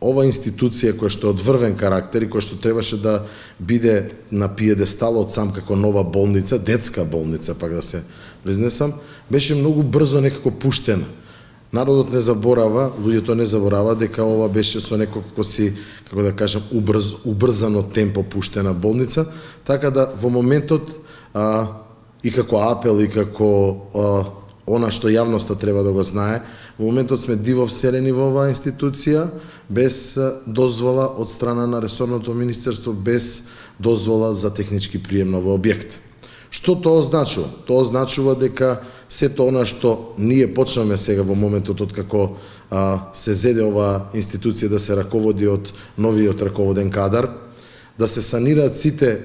ова институција која што е од врвен карактер и која што требаше да биде на пиедестал од сам како нова болница, детска болница, пак да се признесам, беше многу брзо некако пуштена. Народот не заборава, луѓето не забораваат дека ова беше со некако си, како да кажам, убрзано темпо пуштена болница, така да во моментот и како апел и како она што јавноста треба да го знае, во моментот сме диво вселени во оваа институција, без дозвола од страна на ресорното министерство, без дозвола за технички прием на овој објект. Што тоа означува? Тоа означува дека сето она што ние почнаме сега во моментот од како се зеде оваа институција да се раководи од новиот раководен кадар, да се санираат сите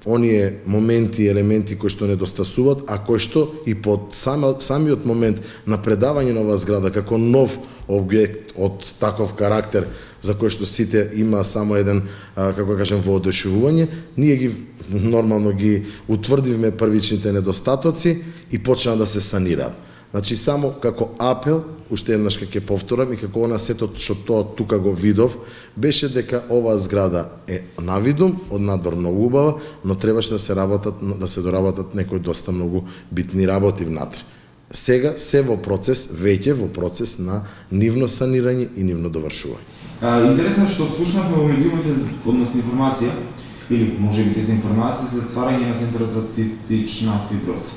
оние моменти и елементи кои што недостасуваат, а кои што и под самиот момент на предавање на оваа зграда како нов објект од таков карактер за кој што сите има само еден, како кажем, воодушевување, ние ги нормално ги утврдивме првичните недостатоци и почна да се санираат. Значи, само како апел, уште еднаш ќе повторам, и како она сето што тоа тука го видов, беше дека оваа зграда е навидум, од надвор многу убава, но требаше да се доработат некои доста многу битни работи внатре. Сега се во процес, веќе во процес на нивно санирање и нивно довршување. Интересно што слушнавме во медиумите, односно информација, или можеби тези информации за затварање на Центарот за цистична фиброза.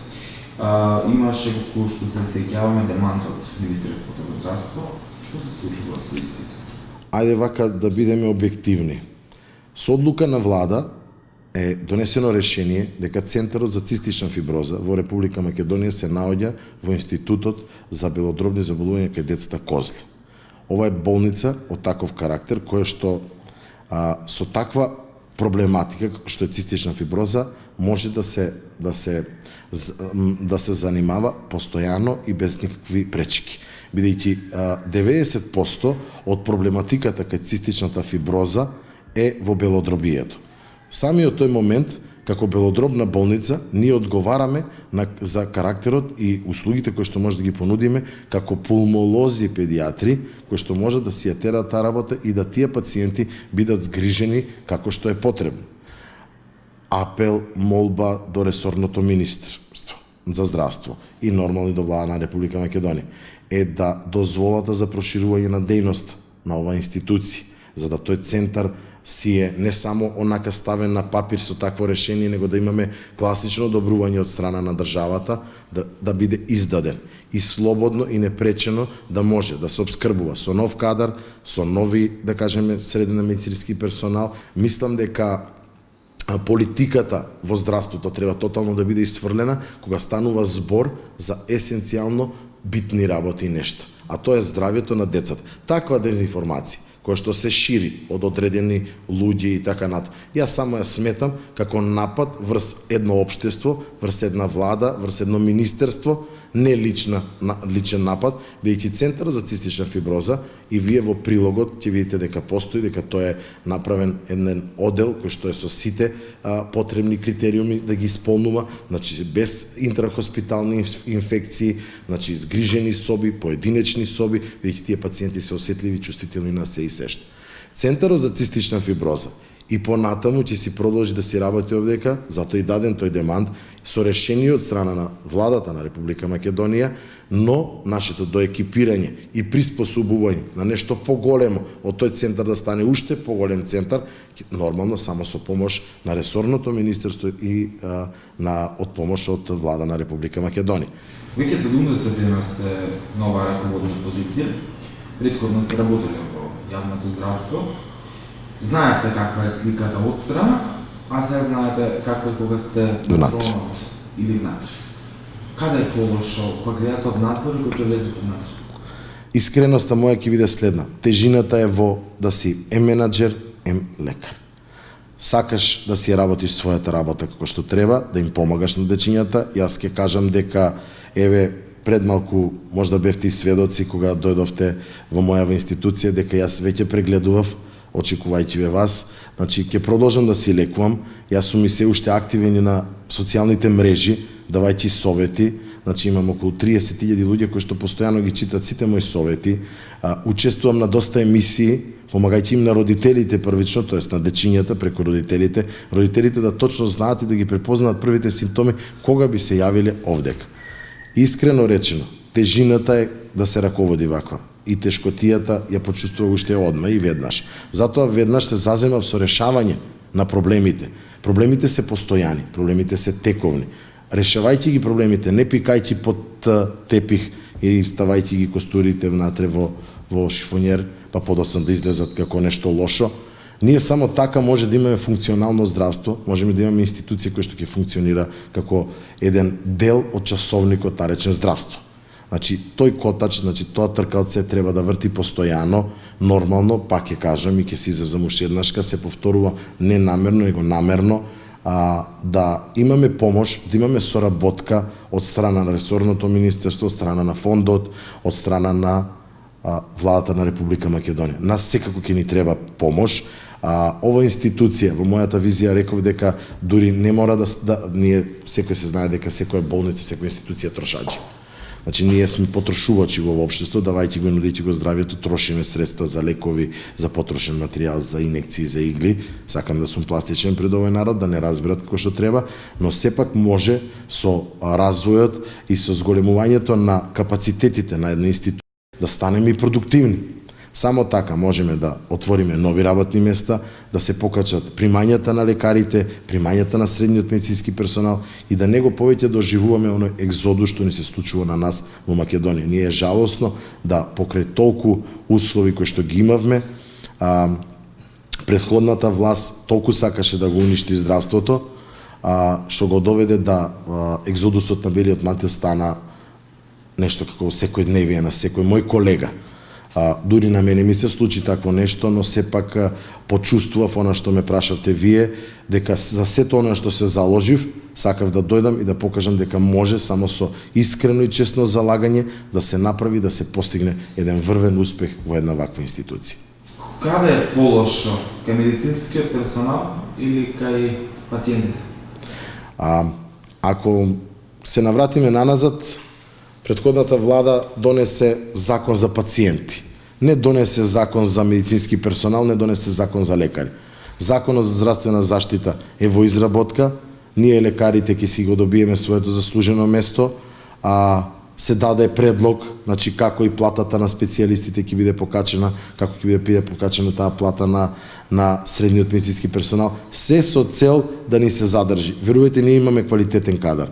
Имаше, како што се сеќаваме, демант од Министерството за здравство. Што се случува со истите? Ајде вака да бидеме објективни. Со одлука на влада е донесено решение дека Центарот за цистична фиброза во Република Македонија се наоѓа во Институтот за белодробни заболувања кај децата Козле. Ова е болница од таков карактер која што со таква проблематика како што е цистична фиброза може да се занимава постојано и без никакви пречки. Бидејќи 90% од проблематиката кај цистичната фиброза е во белодробието. Самиот тој момент, како белодробна болница, ние одговараме за карактерот и услугите кои што може да ги понудиме како пулмолози и педиатри, кои што може да си ја терат таа работа и да тие пациенти бидат згрижени како што е потребно. Апел, молба до ресорното министерство за здравство и нормално до влада на Република Македонија е да дозволата за проширување на дејноста на оваа институција, за да тој центар си е не само онака ставен на папир со такво решение, него да имаме класично одобрување од страна на државата, да биде издаден и слободно и непречено да може да се обскрбува со нов кадар, со нови, да кажеме, среден медицински персонал. Мислам дека политиката во здравството треба тотално да биде исфрлена кога станува збор за есенцијално битни работи и нешта, а тоа е здравјето на децата. Таква дезинформација која што се шири од одредени луѓе и така над. Јас само ја сметам како напад врз едно општество, врз една влада, врз едно министерство, не личен напад, бидејќи Центарот за цистична фиброза и вие во прилогот ќе видите дека постои, дека тоа е направен еден одел кој што е со сите потребни критериуми да ги исполнува, значи без интрахоспитални инфекции, значи згрижени соби, поединечни соби, бидејќи тие пациенти се осетливи, чувствителни на се и сешта. Центарот за цистична фиброза и понатаму ќе си продолжи да си работи овдека, затоа и даден тој демант со решение од страна на владата на Република Македонија, но нашето доекипирање и приспособување на нешто поголемо од тој центар да стане уште поголем центар, нормално само со помош на ресорното министерство и од помош од влада на Република Македонија. Веќе 70 дена сте на оваа раководна позиција, претходно сте работеле во јавното здравство. Знаете каква е сликата од страна, а сега знаете како е кога сте внатре или внатре. Каде е полошо, кога гледате од надвор и кога влезете внатре? Искреноста моја ќе биде следна. Тежината е во да си менаџер, лекар. Сакаш да си работиш својата работа како што треба, да им помагаш на дечињата. Јас ќе кажам дека пред малку можда бевте и сведоци кога дојдовте во мојава институција, дека јас веќе прегледував, очекувајќи ве вас, значи ќе продолжам да си лекувам. Јас сум и се уште активен на социјалните мрежи, давајќи совети, Значи имам околу 30.000 луѓе кои што постојано ги читат сите мои совети, учествувам на доста емисии, помагајќи им на родителите првично, тоест на дечињата преку родителите да точно знаат и да ги препознаат првите симптоми кога би се јавиле овдека. Искрено речено, тежината е да се раководи ваква и тешкотијата ја почувствува уште одма и веднаш. Затоа веднаш се заземав со решавање на проблемите. Проблемите се постојани, проблемите се тековни. Решавајќи ги проблемите, не пикајќи под тепих и ставајќи ги костурите внатре во шифонјер, па подоцна да излезат како нешто лошо. Ние само така може да имаме функционално здравство, можеме да имаме институција која што ќе функционира како еден дел од часовникот наречен здравство. Значи, тој котач, тоа тркалце треба да врти постојано, нормално, пак ќе кажам и ќе се изразам уште еднашка, се повторува не намерно, него намерно, да имаме помош, да имаме соработка од страна на ресорното министерство, од страна на фондот, од страна на владата на Република Македонија. Нас секако ќе ни треба помош. Ова институција, во мојата визија реков дека дури не мора ние секој се знае дека секоја болница, секоја институција трошаџи. Значи, ние сме потрошувачи во општество, давајќи го, нудејќи го здравјето, трошиме средства за лекови, за потрошен материјал, за инекции, за игли. Сакам да сум пластичен пред овој народ, да не разберат како што треба, но сепак може со развојот и со зголемувањето на капацитетите на една институција да станеме и продуктивни. Само така можеме да отвориме нови работни места, да се покачат примањата на лекарите, примањата на средниот медицински персонал и да него повеќе доживуваме оној екзодус што ни се случува на нас во Македонија. Ние е жалосно да покрај толку услови кои што ги имавме, претходната власт толку сакаше да го уништи здравството, што го доведе да екзодусот на белиот мантил стана нешто како секојдневие на секој мој колега. Дури на мене ми се случи такво нешто, но сепак почувствував она што ме прашавте вие, дека за сето она што се заложив, сакав да дојдам и да покажам дека може само со искрено и честно залагање да се направи, да се постигне еден врвен успех во една ваква институција. Каде е полошо? Кај медицинскиот персонал или кај пациентите? Ако се навратиме наназад, претходната влада донесе закон за пациенти. Не донесе закон за медицински персонал, не донесе закон за лекари. Законот за здравствена заштита е во изработка, ние лекарите ќе си го добиеме своето заслужено место, се даде предлог, значи како и платата на специјалистите ќе биде покачена, како ќе биде покачена таа плата на средниот медицински персонал, се со цел да ни се задржи. Верувате, ние имаме квалитетен кадар.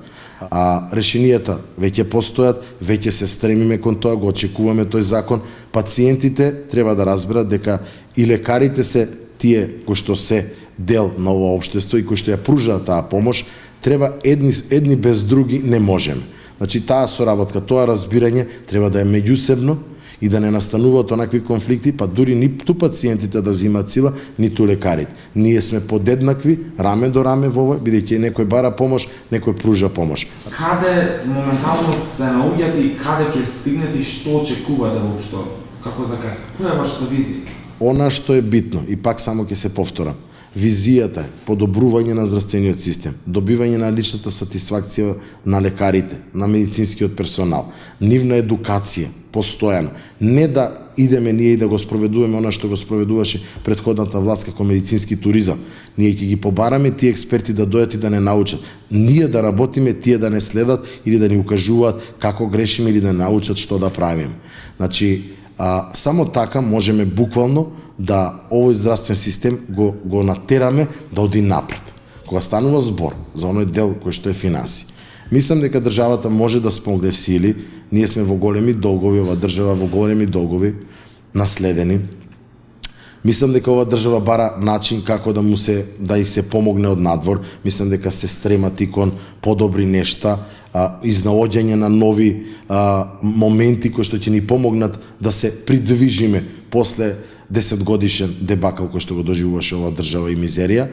Решенијата веќе постојат, веќе се стремиме кон тоа, го очекуваме тој закон. Пациентите треба да разберат дека и лекарите се тие кои што се дел на ова општество и кои што ја пружаат таа помош, треба едни без други не можеме. Значи таа соработка, тоа разбирање треба да е меѓусебно и да не настануваат онакви конфликти, па дури ниту пациентите да земат сила, ниту лекарите. Ние сме подеднакви, раме до раме во овој, бидејќи некој бара помош, некој пружа помош. Каде моментално се наоѓате и каде ќе стигнете и што очекувате воопшто? Како за кај? Која е вашата визија? Она што е битно, и пак само ќе се повторам, визијата е подобрување на здравствениот систем, добивање на личната сатисфакција на лекарите, на медицинскиот персонал, нивна едукација, постојано. Не да идеме ние и да го спроведуваме она што го спроведуваше претходната власт како медицински туризам. Ние ќе ги побараме тие експерти да дојдат и да не научат. Ние да работиме, тие да не следат или да ни укажуваат како грешиме или да научат што да правиме. Значи, само така можеме буквално да овој здравствен систем го натераме да оди напред. Кога станува збор за оној дел кој што е финанси, мислам дека државата може да спомогне сили. Ние сме во големи долгови, ова држава во големи долгови, наследени. Мислам дека ова држава бара начин како да и се помогне од надвор. Мислам дека се стремат и кон подобри нешта, изнаоѓање на нови моменти кои што ќе ни помогнат да се придвижиме после 10 годишен дебакал кој што го доживуваше ова држава и мизерија.